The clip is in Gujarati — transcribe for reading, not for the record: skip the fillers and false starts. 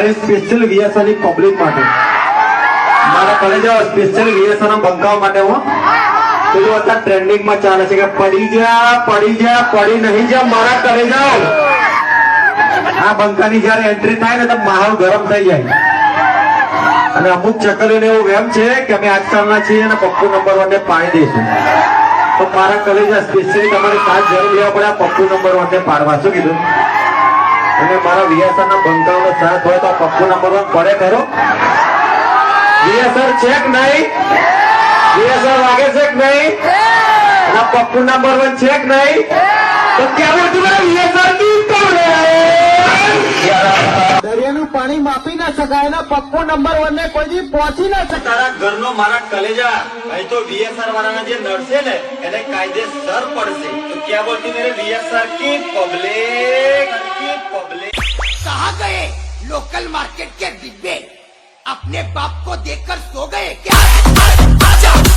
ખાલી સ્પેશિયલ વીએસઆર ની પબ્લિક માટે મારા કલેજા સ્પેશિયલ વીએસઆર ના બંકાઓ માટે હું પેલું અત્યારે ટ્રેન્ડિંગ માં ચાલે છે કે પડી નહીં જા મારા કલેજા આ બંકાની જયારે એન્ટ્રી થાય ને તો માહોલ ગરમ થઈ જાય અને અમુક ચકલીઓને એવું વેમ છે કે અમે આજકાલના છીએ અને પપ્પુ નંબર 1 ને પાડી દઈશું તો મારા કલેજા સ્પેશિયલી તમારે સાથ જરૂર લેવા પડે પપ્પુ નંબર 1 ને પાડવા શું કીધું અને મારા વીએસઆર ના બંકાઓનો સાથ હોય તો પપ્પુ નંબર 1 પડે ખરો વીએસઆર છે કે નહીં વીએસઆર વાગે છે કે નહીં અને પપ્પુ નંબર 1 છે કે નહીં તો કેવું હતું વીએસઆર કી દરિયાનું પાણી માપી ના શકાય ને પપ્પુ નંબર 1 ને કોઈ દી પહોંચી ના શકાય તારા ઘરનો મારા કલેજા અહીં તો વીએસઆર વાળાના જે નડશે ને એને કાયદેસર પડશે તો ક્યાં બોલતી મેરે વીએસઆર की पब्लिक कहाँ गए लोकल मार्केट के डिब्बे अपने बाप को देखकर सो गए क्या? आजा